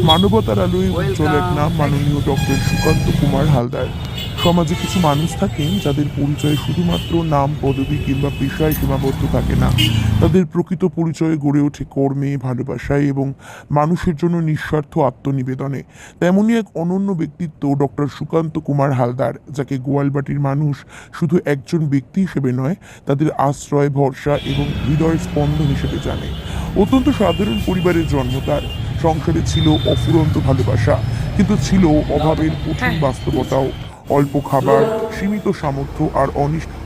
মানবতার আলোয় উজ্জ্বল এক নাম মাননীয় ডক্টর সুকান্ত কুমার হালদার। সমাজে কিছু মানুষ থাকেন যাদের পরিচয় শুধুমাত্র নাম, পদবি কিংবা পেশায় সীমাবদ্ধ থাকে না। তাদের প্রকৃত পরিচয় গড়ে ওঠে কর্মে, ভালোবাসায় এবং মানুষের জন্য নিঃস্বার্থ আত্মনিবেদনে। তেমনই এক অনন্য ব্যক্তিত্ব ডক্টর সুকান্ত কুমার হালদার, যাকে গোয়ালবাটির মানুষ শুধু একজন ব্যক্তি হিসেবে নয়, তাদের আশ্রয়, ভরসা এবং হৃদয়ের স্পন্দন হিসেবে জানে। অত্যন্ত সাধারণ পরিবারের জন্ম তার। সংসারে ছিল অফুরন্ত ভালোবাসা, কিন্তু ছিল অভাবের কঠিন বাস্তবতাও। অল্প খাবার, সীমিত সামর্থ্য আর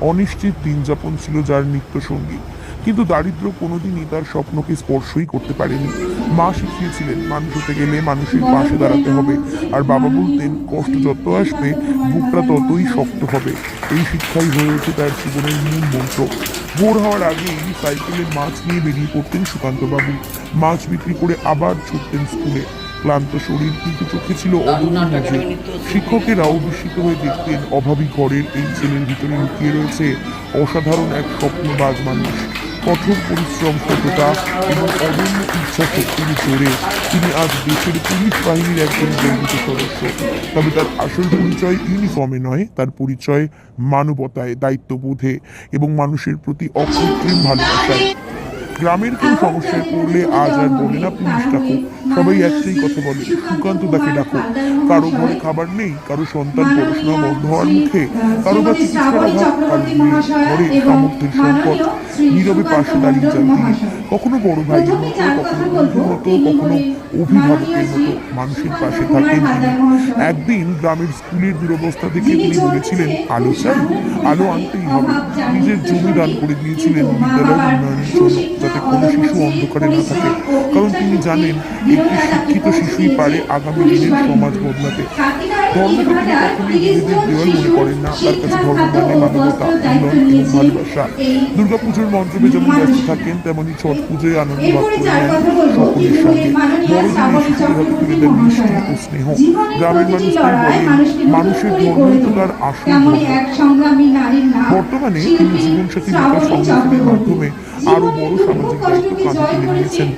অনিশ্চিত দিনযাপন ছিল যার নিত্য সঙ্গী। কিন্তু দারিদ্র্য কোনোদিনই তার স্বপ্নকে স্পর্শই করতে পারেনি। মা শিখিয়েছিলেন মানুষ হতে গেলে মানুষের পাশে দাঁড়াতে হবে, আর বাবা বলতেন কষ্ট যত আসবে বুকটা ততই শক্ত হবে। এই শিক্ষাই হয়ে ওঠে তার জীবনের মূল মন্ত্র। ভোর হওয়ার আগেই সাইকেলে মাছ নিয়ে বেরিয়ে পড়তেন সুকান্তবাবু। মাছ বিক্রি করে আবার ছুটতেন স্কুলে। ক্লান্ত শরীর, কিন্তু চোখে ছিল অদম্য নজর। শিক্ষকেরাও বিস্মিত হয়ে দেখতেন অভাবী ঘরের এই ছেলের ভিতরে লুকিয়ে রয়েছে অসাধারণ এক স্বপ্নবাজ মানুষ। কঠোর পরিশ্রম, সততা এবং অদম্য ইচ্ছা শক্তির জোরে তিনি আজ দেশের পুলিশ বাহিনীর একজন গর্বিত সদস্য। তবে তার আসল পরিচয় ইউনিফর্মে নয়, তার পরিচয় মানবতায়, দায়িত্ববোধে এবং মানুষের প্রতি অকৃত্রিম ভালোবাসায়। গ্রামের কেউ সমস্যায় পড়লে আজ আর বলে না পুলিশ ডাকো, সবাই একটাই কথা বলে সুকান্ত দাকে ডাকো। কারো ঘরে খাবার নেই, কারো সন্তান পড়াশোনা বন্ধ হওয়ার মুখে, কারো বা চিকিৎসার অভাব, কারো ঘরে সামর্থ্যের সংকট, নীরবে পাশে দাঁড়িয়ে যান তিনি। কখনো বড় ভাইয়ের মতো, কখনো বন্ধুর মতো, কখনো অভিভাবকের মতো মানুষের পাশে থাকেন তিনি। একদিন গ্রামের স্কুলের দুরবস্থা দেখে তিনি বলেছিলেন, আলো চাই, আলো আনতেই হবে। নিজের জমি দান করে দিয়েছিলেন বিদ্যালয়ের উন্নয়নের জন্য, যাতে কোনো শিশু অন্ধকারে না থাকে। কারণ তিনি জানেন একটি শিক্ষিত শিশুই পারে আগামী দিনের সমাজ বদলাতে। ধর্মকে তিনি কখনোই নিজেদের দেওয়াল মনে করেন না। তার কাছে ধর্ম মানে মানবতা, মিলন এবং ভালোবাসা। দুর্গাপুজোর মন্ত্রবে যেমন ব্যস্ত থাকেন, তেমনি ছট পুজোয় আনন্দ ভাগ করে নেন সকলের সঙ্গে। বড়দিনে শিশুদের হাতে তুলে দেন মিষ্টি ও স্নেহ। গ্রামের মানুষকেই বলেন মানুষের ধর্মই তো তার আসল ধর্ম। বর্তমানে তিনি জীবনসাথী বিকাশ ফাউন্ডেশনের মাধ্যমে আরো বড় সামাজিক দায়িত্ব কাঁধে তুলে নিয়েছেন।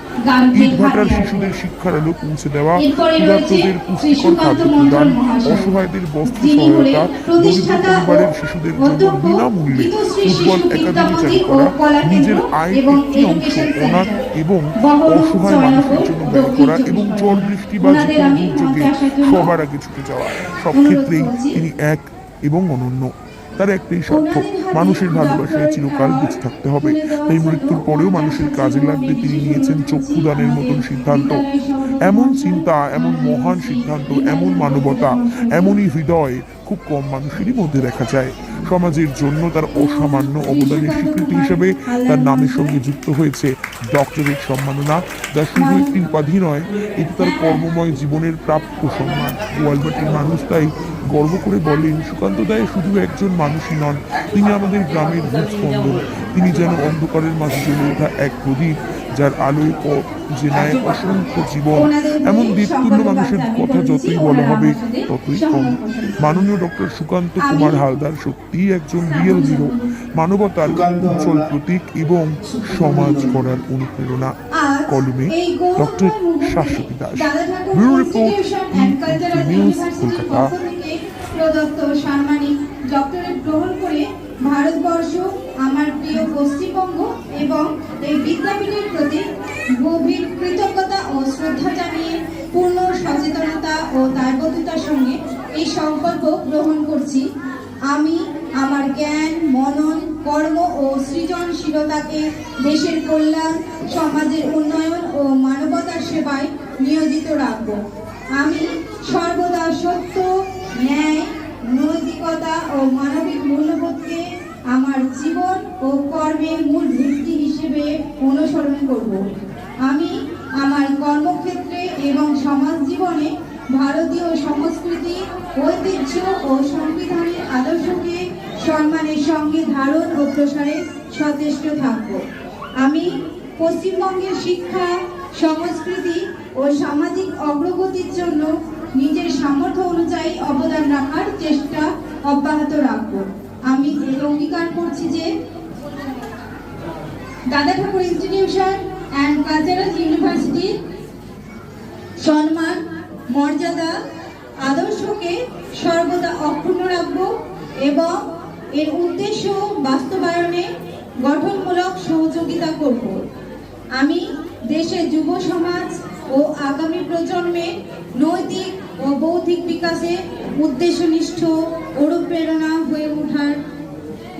ইটভাটার শিশুদের শিক্ষার আলো পৌঁছে দেওয়া, ক্ষুধার্তদের পুষ্টিকর খাদ্য প্রদান, অসহায়দের বস্ত্র সহায়তা, দরিদ্র পরিবারের শিশুদের জন্য বিনামূল্যে ফুটবল একাডেমি চালু করা, নিজের আয়ের একটি অংশ অনাথ এবং অসহায় মানুষের জন্য ব্যয় করা এবং ঝড় বৃষ্টি বা যে কোনো দুর্যোগে সবার আগে ছুটে যাওয়া, সব ক্ষেত্রেই তিনি এক এবং অনন্য। তার একটাই স্বার্থ, মানুষের ভালোবাসায় চিরকাল বেঁচে থাকতে হবে। তাই মৃত্যুর পরেও মানুষের কাজে লাগতে তিনি নিয়েছেন চক্ষুদানের মতন সিদ্ধান্ত। এমন চিন্তা, এমন মহান সিদ্ধান্ত, এমন মানবতা, এমনই হৃদয় খুব কম মানুষেরই মধ্যে দেখা যায়। সমাজের জন্য তার অসামান্য অবদানের স্বীকৃতি হিসেবে তার নামের সঙ্গে যুক্ত হয়েছে ডক্টরেট সম্মাননা, যা শুধু একটি উপাধি নয়, এটি তার কর্মময় জীবনের প্রাপ্য সম্মান। গোয়ালবাটির মানুষ তাই গর্ব করে বলেন, সুকান্ত দায় শুধু একজন মানুষই নন, তিনি আমাদের গ্রামের হৃদস্পন্দন। তিনি যেন অন্ধকারের মাঝে জ্বলে ওঠা এক প্রদীপ, যার আলোয় পথ যে নেয় অসংখ্য জীবন। এমন দেবতুল্য মানুষের কথা যতই বলা হবে ততই কম। মাননীয় ডক্টর সুকান্ত কুমার হালদার সত্যিই একজন রিয়েল হিরো, মানবতার উজ্জ্বল প্রতীক এবং সমাজ গড়ার অনুপ্রেরণা। কলমে doctor Shashwati Das. Bureau report, news, Kolkata. প্রদত্ত সাম্মানিক ডক্টরেট গ্রহণ করে ভারতবর্ষ, আমার প্রিয় পশ্চিমবঙ্গ এবং এই বিদ্যাপীঠের প্রতি গভীর কৃতজ্ঞতা ও শ্রদ্ধা জানিয়ে পূর্ণ সচেতনতা ও দায়বদ্ধতার সঙ্গে এই সংকল্প গ্রহণ করছি। আমি আমার জ্ঞান, মনন, কর্ম ও সৃজনশীলতাকে দেশের কল্যাণ, সমাজের উন্নয়ন ও মানবতার সেবায় নিয়োজিত রাখব। আমি সর্বদা সত্য, ন্যায়, নৈতিকতা ও মানবিক মূল্যবোধকে আমার জীবন ও কর্মের মূল ভিত্তি হিসেবে অনুসরণ করব। আমি আমার কর্মক্ষেত্রে এবং সমাজ জীবনে ভারতীয় সংস্কৃতি, ঐতিহ্য ও সংবিধানের আদর্শকে সম্মানের সঙ্গে ধারণ ও প্রসারে সচেষ্ট থাকব। আমি পশ্চিমবঙ্গের শিক্ষা, সংস্কৃতি ও সামাজিক অগ্রগতির জন্য নিজের সামর্থ্য অনুযায়ী অবদান রাখার চেষ্টা অব্যাহত রাখব। আমি অঙ্গীকার করছি যে দাদা ঠাকুর ইনস্টিটিউশন অ্যান্ড কালচারাল ইউনিভার্সিটি সম্মান মর্যাদা আদর্শকে সর্বদা অক্ষুণ্ণ রাখব এবং এর উদ্দেশ্য বাস্তবায়নে গঠনমূলক সহযোগিতা করব। আমি দেশের যুব সমাজ ও আগামী প্রজন্মের নৈতিক ও বৌদ্ধিক বিকাশে উদ্দেশ্যনিষ্ঠ অনুপ্রেরণা হয়ে ওঠার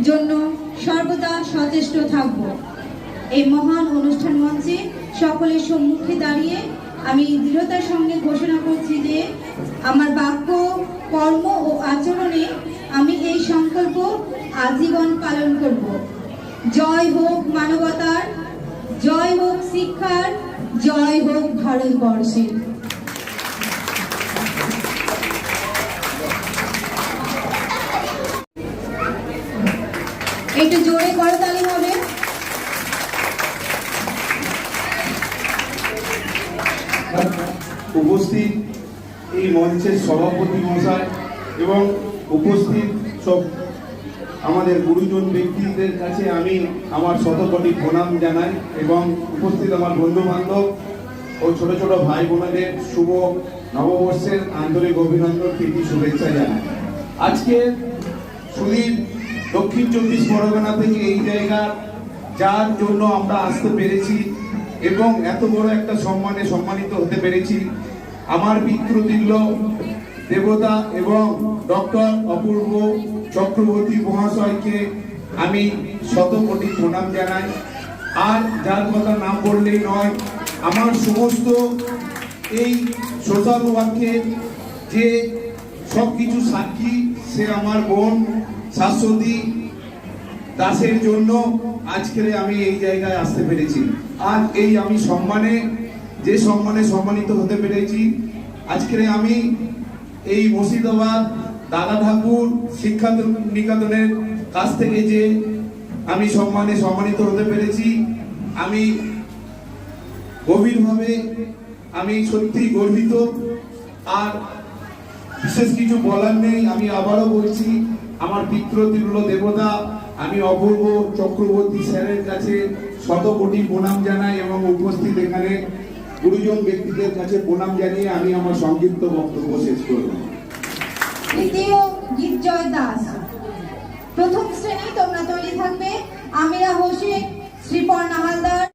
জন্য সর্বদা সচেষ্ট থাকব। এই মহান অনুষ্ঠান মঞ্চে সকলের সম্মুখে দাঁড়িয়ে আমি দৃঢ়তার সঙ্গে ঘোষণা করছি যে আমার বাক্য, কর্ম ও আচরণে আমি এই সংকল্প আজীবন পালন করব। জয় হোক মানবতার, জয় হোক শিক্ষার, জয় হোক ভারতবর্ষের। একটু জোরে করতালি হবে। উপস্থিত এই মঞ্চের সভাপতি মহাশয় এবং উপস্থিত সব আমাদের গুরুজন ব্যক্তিদের কাছে আমি আমার শতকোটি প্রণাম জানাই এবং উপস্থিত আমার বন্ধু বান্ধব ও ছোট ছোট ভাই বোনেদের শুভ নববর্ষের আন্তরিক অভিনন্দন, প্রীতি, শুভেচ্ছা জানাই। আজকে সুদীর দক্ষিণ 24 পরগনা থেকে এই জায়গা যার জন্য আমরা আসতে পেরেছি এবং এত বড় একটা সম্মানে সম্মানিত হতে পেরেছি, আমার পিতৃতুল্য দেবতা এবং ডক্টর অপূর্ব চক্রবর্তী মহাশয়কে আমি শতকোটি প্রণাম জানাই। আর যার কথা নাম বললেই নয়, আমার সমস্ত এই সোশ্যাল ওয়ার্কের যে সব কিছু সাক্ষী, সে আমার বোন শাশ্বতী দাসের জন্য আজকের আমি এই জায়গায় আসতে পেরেছি। আজ এই আমি যে সম্মানে সম্মানিত হতে পেরেছি, আজকের আমি এই মুর্শিদাবাদ দাদা ঠাকুর শিক্ষা নিকেতনের কাছ থেকে যে আমি সম্মানে সম্মানিত হতে পেরেছি, আমি গভীরভাবে আমি সত্যি গর্বিত। আর বিশেষ কিছু বলার নেই, আমি আবারও বলছি আমার পিতৃতুল্য দেবতা আমি অপূর্ব চক্রবর্তী স্যারের কাছে শতকোটি প্রণাম জানাই এবং উপস্থিত এখানে গুরুজন ব্যক্তিদের কাছে প্রণাম জানিয়ে আমি আমার সংক্ষিপ্ত বক্তব্য শেষ করব। তৃতীয় গীতজয় দাস, প্রথম শ্রেণী, তোমরা তৈরি থাকবে। আমিরা হোসেন, শ্রীপর্ণা হালদার।